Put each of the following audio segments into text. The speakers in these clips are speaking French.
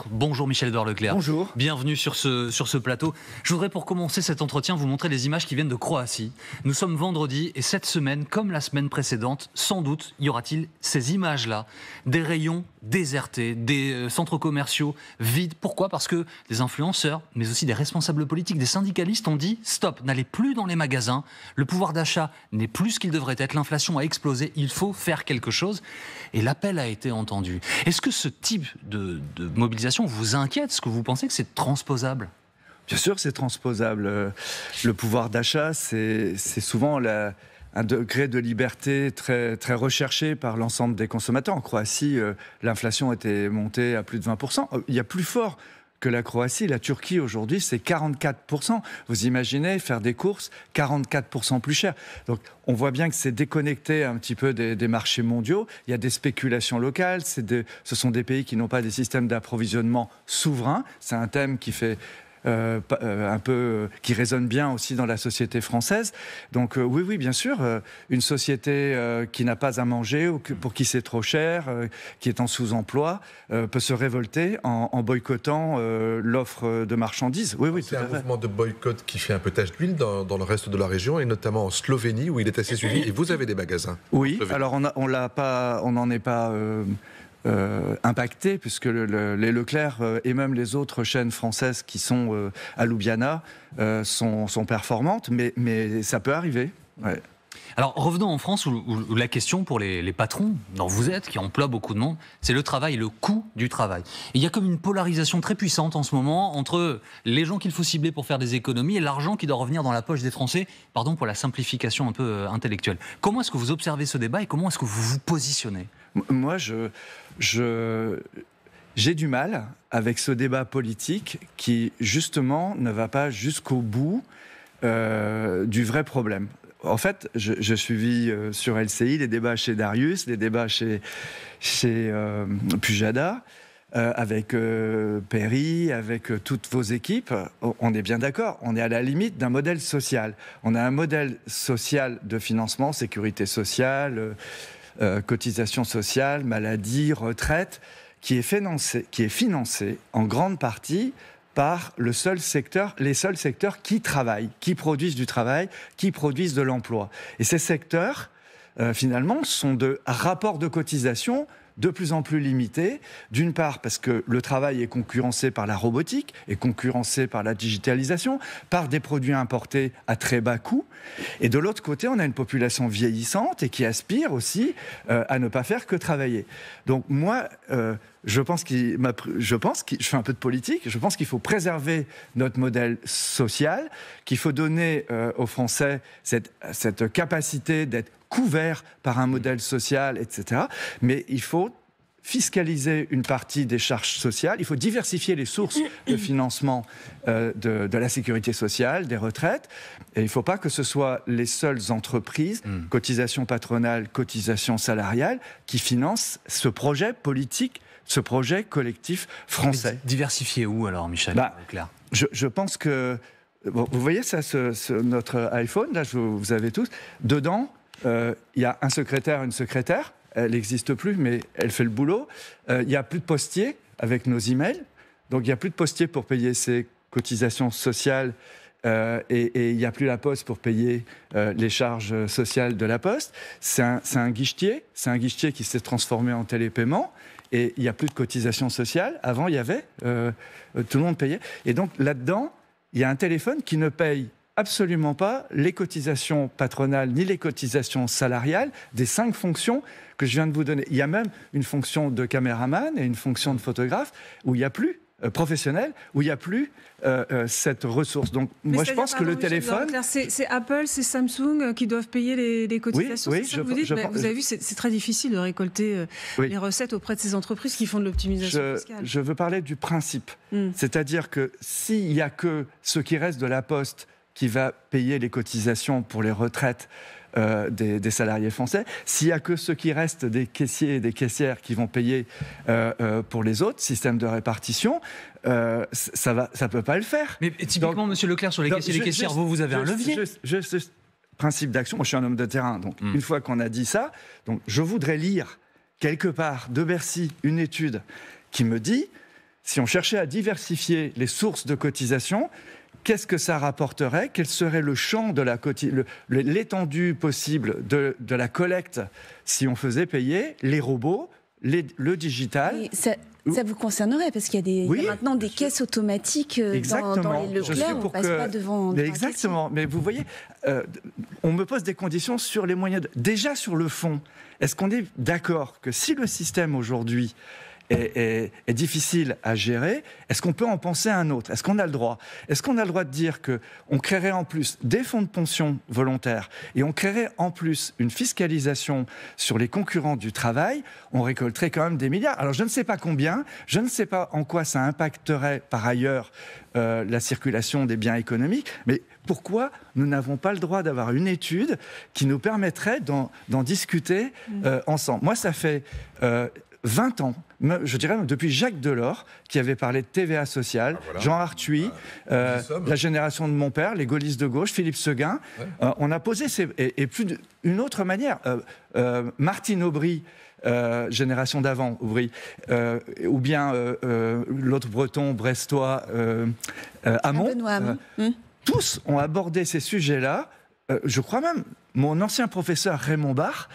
Bonjour Michel-Édouard Leclerc. Bonjour. Bienvenue sur ce plateau. Je voudrais pour commencer cet entretien vous montrer les images qui viennent de Croatie. Nous sommes vendredi et cette semaine, comme la semaine précédente, sans doute y aura-t-il ces images-là. Des rayons désertés, des centres commerciaux vides. Pourquoi ? Parce que des influenceurs, mais aussi des responsables politiques, des syndicalistes ont dit « Stop, n'allez plus dans les magasins. Le pouvoir d'achat n'est plus ce qu'il devrait être. L'inflation a explosé. Il faut faire quelque chose. » Et l'appel a été entendu. Est-ce que ce type de mobilisation vous inquiète ? Est-ce que vous pensez que c'est transposable ? Bien sûr, c'est transposable. Le pouvoir d'achat, c'est souvent un degré de liberté très, très recherché par l'ensemble des consommateurs. En Croatie, l'inflation était montée à plus de 20%. Il y a plus fort que la Croatie. La Turquie, aujourd'hui, c'est 44%. Vous imaginez faire des courses 44% plus cher. Donc, on voit bien que c'est déconnecté un petit peu des marchés mondiaux. Il y a des spéculations locales. Ce sont des pays qui n'ont pas des systèmes d'approvisionnement souverains. C'est un thème qui fait un peu qui résonne bien aussi dans la société française. Donc oui, bien sûr, une société qui n'a pas à manger ou pour qui c'est trop cher, qui est en sous-emploi, peut se révolter en boycottant l'offre de marchandises. Oui, c'est un mouvement de boycott qui fait un peu tache d'huile dans le reste de la région et notamment en Slovénie où il est assez suivi. Et vous avez des magasins. Oui, alors on n'en est pas impacté, puisque les Leclerc et même les autres chaînes françaises qui sont à Ljubljana sont performantes, mais ça peut arriver. Ouais. Alors revenons en France où la question pour les patrons, dont vous êtes, qui emploient beaucoup de monde, c'est le travail, le coût du travail. Et il y a comme une polarisation très puissante en ce moment entre les gens qu'il faut cibler pour faire des économies et l'argent qui doit revenir dans la poche des Français, pardon pour la simplification un peu intellectuelle. Comment est-ce que vous observez ce débat et comment est-ce que vous vous positionnez ? Moi, j'ai du mal avec ce débat politique qui, justement, ne va pas jusqu'au bout du vrai problème. En fait, je suivis sur LCI les débats chez Darius, les débats chez Pujada, avec Perry, avec toutes vos équipes. On est bien d'accord, on est à la limite d'un modèle social. On a un modèle social de financement, sécurité sociale, cotisation sociale, maladie, retraite, qui est financé en grande partie par les seuls secteurs qui travaillent, qui produisent du travail, qui produisent de l'emploi. Et ces secteurs, finalement, sont de rapports de cotisation de plus en plus limités, d'une part parce que le travail est concurrencé par la robotique, est concurrencé par la digitalisation, par des produits importés à très bas coût, et de l'autre côté, on a une population vieillissante et qui aspire aussi à ne pas faire que travailler. Donc moi, je fais un peu de politique, je pense qu'il faut préserver notre modèle social, qu'il faut donner aux Français cette capacité d'être couverts par un modèle social, etc. Mais il faut fiscaliser une partie des charges sociales, il faut diversifier les sources de financement de la sécurité sociale, des retraites, et il ne faut pas que ce soit les seules entreprises, cotisation patronale, cotisation salariale, qui financent ce projet politique, ce projet collectif français. Diversifier où alors, Michel Leclerc ? Je pense que... Bon, vous voyez ça, notre iPhone, là, vous avez tous, dedans, il y a un secrétaire, une secrétaire, elle n'existe plus, mais elle fait le boulot. Il n'y a plus de postier avec nos emails, donc il n'y a plus de postier pour payer ses cotisations sociales et il n'y a plus la poste pour payer les charges sociales de la poste. C'est un guichetier qui s'est transformé en télépaiement et il n'y a plus de cotisations sociales. Avant, il y avait, tout le monde payait. Et donc là-dedans, il y a un téléphone qui ne paye absolument pas les cotisations patronales ni les cotisations salariales des 5 fonctions que je viens de vous donner. Il y a même une fonction de caméraman et une fonction de photographe où il n'y a plus professionnel, où il n'y a plus cette ressource. Donc moi je pense que le téléphone... C'est Apple, c'est Samsung qui doivent payer les cotisations, oui, c'est ça que vous dites. Vous avez vu, c'est très difficile de récolter les recettes auprès de ces entreprises qui font de l'optimisation fiscale. Je veux parler du principe. C'est-à-dire que s'il n'y a que ce qui reste de la Poste qui va payer les cotisations pour les retraites des salariés français, s'il n'y a que ceux qui restent des caissiers et des caissières qui vont payer pour les autres, système de répartition, ça ne peut pas le faire. Mais typiquement, donc, Monsieur Leclerc, sur les caissiers et les caissières, vous avez un levier. Principe d'action, moi je suis un homme de terrain, donc une fois qu'on a dit ça, donc, je voudrais lire quelque part de Bercy une étude qui me dit si on cherchait à diversifier les sources de cotisation, qu'est-ce que ça rapporterait? Quel serait le champ de l'étendue possible de la collecte si on faisait payer les robots, le digital? Ça vous concernerait, parce qu'il y a maintenant des caisses automatiques dans les Leclerc, on ne passe pas devant... Exactement, mais vous voyez, on me pose des conditions sur les moyens... Déjà sur le fond, est-ce qu'on est d'accord que si le système aujourd'hui est difficile à gérer, est-ce qu'on peut en penser un autre? Est-ce qu'on a le droit? Est-ce qu'on a le droit de dire qu'on créerait en plus des fonds de pension volontaires et on créerait en plus une fiscalisation sur les concurrents du travail? On récolterait quand même des milliards. Alors je ne sais pas combien, je ne sais pas en quoi ça impacterait par ailleurs la circulation des biens économiques, mais pourquoi nous n'avons pas le droit d'avoir une étude qui nous permettrait d'en discuter ensemble? Moi, ça fait 20 ans, je dirais depuis Jacques Delors, qui avait parlé de TVA sociale, Jean Arthuis, la génération de mon père, les gaullistes de gauche, Philippe Seguin, on a posé et plus d'une autre manière. Martine Aubry, génération d'avant, Aubry, ou bien l'autre breton, brestois, Hamon. Tous ont abordé ces sujets-là. Je crois même, mon ancien professeur Raymond Barre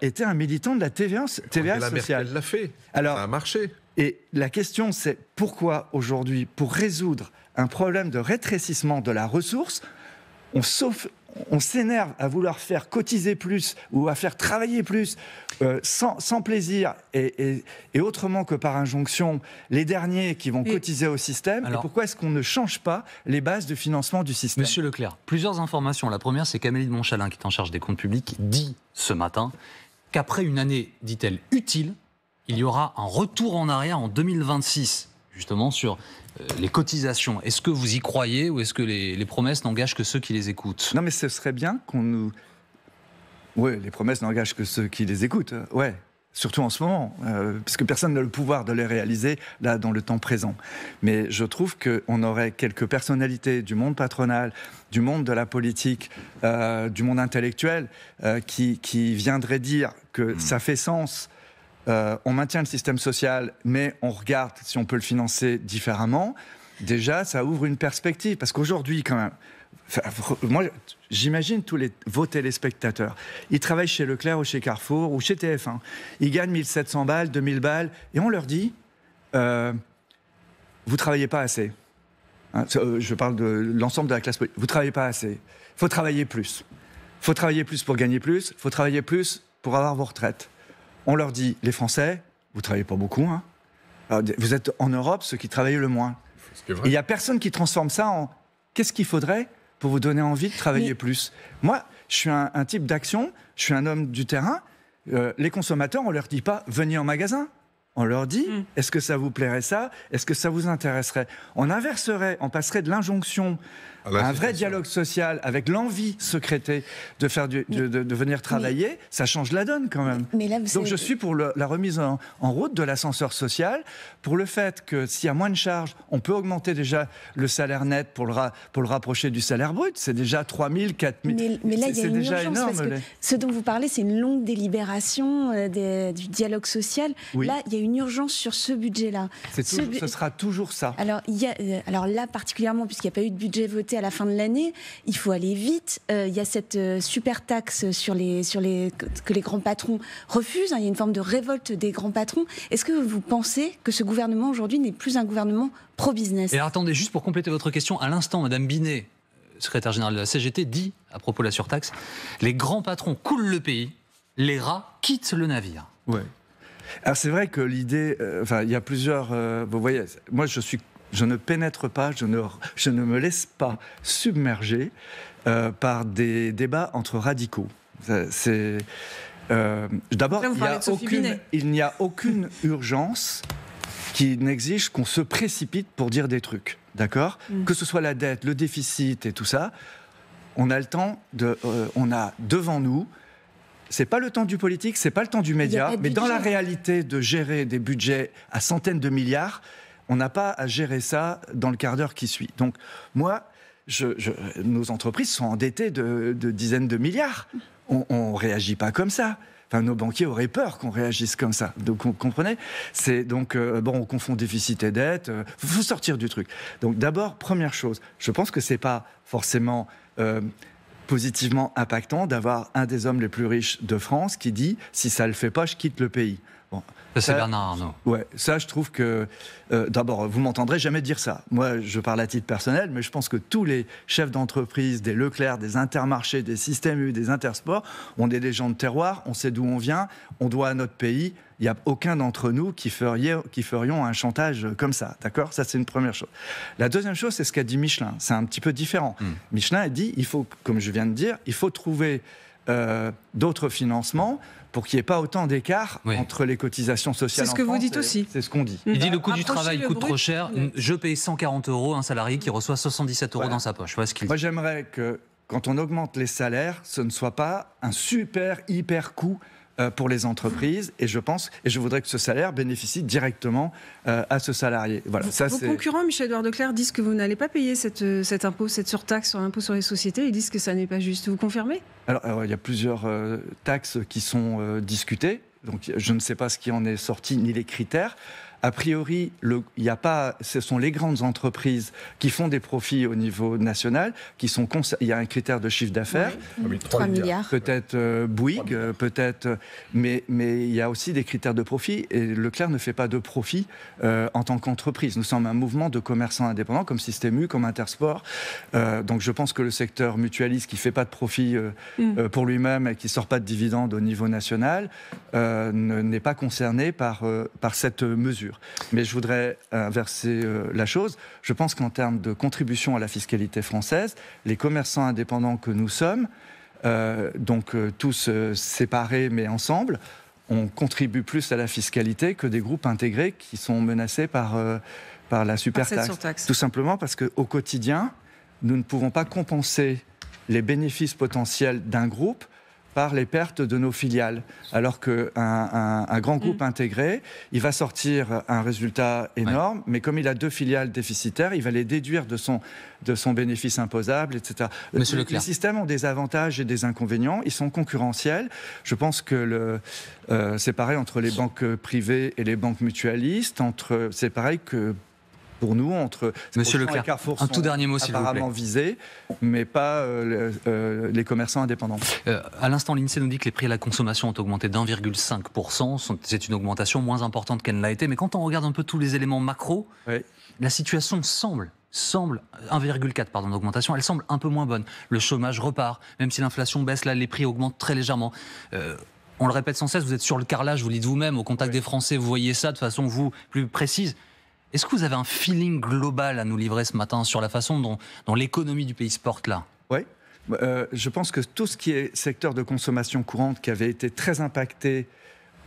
était un militant de la TVA sociale. Merkel l'a fait, alors, ça a marché. Et la question, c'est pourquoi aujourd'hui, pour résoudre un problème de rétrécissement de la ressource, on s'énerve à vouloir faire cotiser plus ou à faire travailler plus sans plaisir et autrement que par injonction les derniers qui vont cotiser au système. Alors, et pourquoi est-ce qu'on ne change pas les bases de financement du système? Monsieur Leclerc, plusieurs informations. La première, c'est qu'Amélie de Montchalin, qui est en charge des comptes publics, dit ce matin qu'après une année, dit-elle, utile, il y aura un retour en arrière en 2026, justement sur les cotisations. Est-ce que vous y croyez ou est-ce que les promesses n'engagent que ceux qui les écoutent? Non, mais ce serait bien qu'on nous... Oui, les promesses n'engagent que ceux qui les écoutent, ouais. Surtout en ce moment, parce que personne n'a le pouvoir de les réaliser là dans le temps présent. Mais je trouve qu'on aurait quelques personnalités du monde patronal, du monde de la politique, du monde intellectuel, qui viendraient dire que ça fait sens. On maintient le système social, mais on regarde si on peut le financer différemment. Déjà, ça ouvre une perspective. Parce qu'aujourd'hui, quand même, moi, j'imagine vos téléspectateurs. Ils travaillent chez Leclerc ou chez Carrefour ou chez TF1. Ils gagnent 1700 balles, 2000 balles. Et on leur dit, vous ne travaillez pas assez. Hein, je parle de l'ensemble de la classe politique. Vous ne travaillez pas assez. Il faut travailler plus. Il faut travailler plus pour gagner plus. Il faut travailler plus pour avoir vos retraites. On leur dit, les Français, vous ne travaillez pas beaucoup. Hein. Alors, vous êtes en Europe ceux qui travaillent le moins. Il n'y a personne qui transforme ça en qu'est-ce qu'il faudrait pour vous donner envie de travailler plus. Moi, je suis un type d'action, je suis un homme du terrain. Les consommateurs, on ne leur dit pas « venez en magasin ». On leur dit « est-ce que ça vous plairait ça? Est-ce que ça vous intéresserait ?» On inverserait, on passerait de l'injonction à un vrai dialogue social avec l'envie secrétée de venir travailler. Ça change la donne quand même. Donc je suis pour la remise en route de l'ascenseur social, pour le fait que s'il y a moins de charges, on peut augmenter déjà le salaire net pour le rapprocher du salaire brut. C'est déjà 3 000, 4 000. Mais là, il y a une urgence, énorme, parce que ce dont vous parlez, c'est une longue délibération du dialogue social. Oui. Là, il y a une urgence sur ce budget-là. Ce sera toujours ça. Alors là, particulièrement, puisqu'il n'y a pas eu de budget voté à la fin de l'année, il faut aller vite. Il y a cette super taxe que les grands patrons refusent. Il y a une forme de révolte des grands patrons. Est-ce que vous pensez que ce gouvernement aujourd'hui n'est plus un gouvernement pro-business? Et alors, attendez, juste pour compléter votre question, à l'instant, Madame Binet, secrétaire générale de la CGT, dit, à propos de la surtaxe, les grands patrons coulent le pays, les rats quittent le navire. Ouais. Alors c'est vrai que l'idée, il y a plusieurs... vous voyez, moi je ne pénètre pas, je ne me laisse pas submerger par des débats entre radicaux. D'abord, il n'y a aucune urgence qui n'exige qu'on se précipite pour dire des trucs, d'accord ? Que ce soit la dette, le déficit et tout ça, on a le temps on a devant nous. C'est pas le temps du politique, c'est pas le temps du média, mais dans la réalité de gérer des budgets à centaines de milliards, on n'a pas à gérer ça dans le quart d'heure qui suit. Donc moi, nos entreprises sont endettées de dizaines de milliards. On réagit pas comme ça. Enfin, nos banquiers auraient peur qu'on réagisse comme ça. Donc, vous comprenez ? C'est donc, on confond déficit et dette. Il faut sortir du truc. Donc, d'abord, première chose, je pense que c'est pas forcément positivement impactant d'avoir un des hommes les plus riches de France qui dit « si ça le fait pas, je quitte le pays ». Bon, c'est Bernard Arnault. Ouais, ça, je trouve que... d'abord, vous m'entendrez jamais dire ça. Moi, je parle à titre personnel, mais je pense que tous les chefs d'entreprise, des Leclerc, des Intermarchés, des Système U, des Intersport, on est des gens de terroir, on sait d'où on vient, on doit à notre pays. Il n'y a aucun d'entre nous qui ferions un chantage comme ça, d'accord ? Ça, c'est une première chose. La deuxième chose, c'est ce qu'a dit Michelin. C'est un petit peu différent. Michelin a dit, il faut, comme je viens de dire, il faut trouver d'autres financements pour qu'il n'y ait pas autant d'écart entre les cotisations sociales. C'est ce que vous dites aussi. C'est ce qu'on dit. Il dit le coût du travail coûte trop cher. Je paye 140 € un salarié qui reçoit 77 € dans sa poche. Voilà ce qu'il dit. Moi, j'aimerais que quand on augmente les salaires, ce ne soit pas un hyper coût pour les entreprises, et je voudrais que ce salaire bénéficie directement à ce salarié. Voilà, vos concurrents, Michel-Édouard Leclerc, disent que vous n'allez pas payer cet impôt, cette surtaxe sur l'impôt sur les sociétés. Ils disent que ça n'est pas juste. Vous confirmez ? Alors, il y a plusieurs taxes qui sont discutées. Donc, je ne sais pas ce qui en est sorti, ni les critères. A priori, ce sont les grandes entreprises qui font des profits au niveau national, il y a un critère de chiffre d'affaires. Oui, 3 milliards. Peut-être Bouygues, mais il y a aussi des critères de profit. Et Leclerc ne fait pas de profit en tant qu'entreprise. Nous sommes un mouvement de commerçants indépendants, comme Système U, comme Intersport. Donc je pense que le secteur mutualiste qui ne fait pas de profit pour lui-même et qui ne sort pas de dividendes au niveau national n'est pas concerné par cette mesure. Mais je voudrais inverser la chose. Je pense qu'en termes de contribution à la fiscalité française, les commerçants indépendants que nous sommes, tous séparés mais ensemble, on contribue plus à la fiscalité que des groupes intégrés qui sont menacés par la supertaxe. Tout simplement parce qu'au quotidien, nous ne pouvons pas compenser les bénéfices potentiels d'un groupe par les pertes de nos filiales. Alors qu'un grand groupe intégré, il va sortir un résultat énorme, mais comme il a 2 filiales déficitaires, il va les déduire de son bénéfice imposable, etc. Les systèmes ont des avantages et des inconvénients, ils sont concurrentiels. Je pense que c'est pareil entre les banques privées et les banques mutualistes, c'est pareil que pour nous, entre Monsieur Leclerc, Carrefour un tout dernier mot, s'il vous plaît. Apparemment visés, mais pas les commerçants indépendants. À l'instant, l'INSEE nous dit que les prix à la consommation ont augmenté d'1,5%. C'est une augmentation moins importante qu'elle ne l'a été. Mais quand on regarde un peu tous les éléments macro, la situation semble 1,4 d'augmentation, elle semble un peu moins bonne. Le chômage repart, même si l'inflation baisse, là, les prix augmentent très légèrement. On le répète sans cesse, vous êtes sur le carrelage, vous le dites vous-même, au contact des Français, vous voyez ça de façon plus précise. Est-ce que vous avez un feeling global à nous livrer ce matin sur la façon dont l'économie du pays se porte là ? Oui. Je pense que tout ce qui est secteur de consommation courante qui avait été très impacté,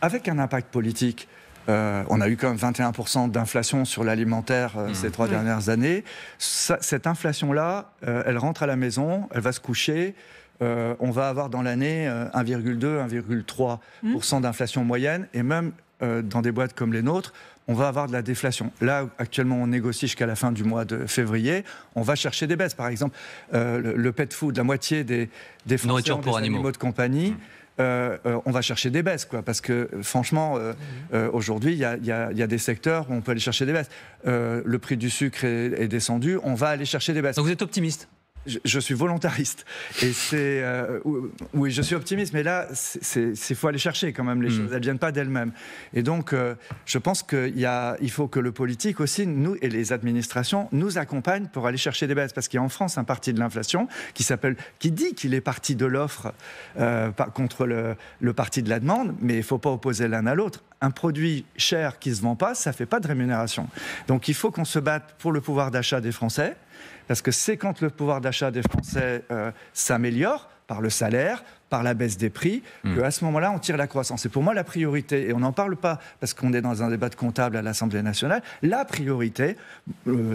avec un impact politique, on a eu quand même 21% d'inflation sur l'alimentaire ces 3 dernières années. Cette inflation-là, elle rentre à la maison, elle va se coucher. On va avoir dans l'année 1,2, 1,3% d'inflation moyenne, et même dans des boîtes comme les nôtres, on va avoir de la déflation. Là, actuellement, on négocie jusqu'à la fin du mois de février. On va chercher des baisses. Par exemple, le pet food, la moitié des Français ont des animaux de compagnie. On va chercher des baisses, parce que franchement, aujourd'hui, il y a des secteurs où on peut aller chercher des baisses. Le prix du sucre est descendu, on va aller chercher des baisses. Donc vous êtes optimiste ? Je suis volontariste. Et oui, je suis optimiste, mais là, il faut aller chercher quand même les choses. Elles ne viennent pas d'elles-mêmes. Et donc, je pense qu'il faut que le politique aussi, nous et les administrations, nous accompagnent pour aller chercher des baisses. Parce qu'il y a en France un parti de l'inflation qui dit qu'il est parti de l'offre contre le parti de la demande, mais il ne faut pas opposer l'un à l'autre. Un produit cher qui ne se vend pas, ça ne fait pas de rémunération. Donc, il faut qu'on se batte pour le pouvoir d'achat des Français. Parce que c'est quand le pouvoir d'achat des Français s'améliore, par le salaire, par la baisse des prix, qu'à ce moment-là, on tire la croissance. C'est pour moi la priorité, et on n'en parle pas parce qu'on est dans un débat de comptable à l'Assemblée nationale. La priorité,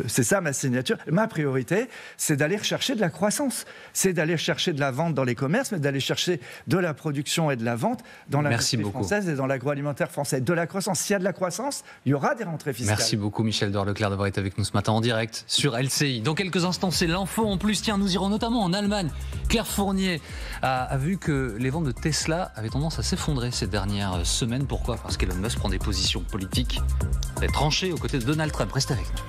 c'est ça ma signature, ma priorité, c'est d'aller chercher de la croissance. C'est d'aller chercher de la vente dans les commerces, mais d'aller chercher de la production et de la vente dans l'industrie française et dans l'agroalimentaire français. De la croissance. S'il y a de la croissance, il y aura des rentrées fiscales. Merci beaucoup Michel-Édouard Leclerc d'avoir été avec nous ce matin en direct sur LCI. Dans quelques instants, c'est l'info en plus. Tiens, nous irons notamment en Allemagne. Claire Fournier a vu que que les ventes de Tesla avaient tendance à s'effondrer ces dernières semaines. Pourquoi ? Parce qu'Elon Musk prend des positions politiques très tranchées aux côtés de Donald Trump. Restez avec nous.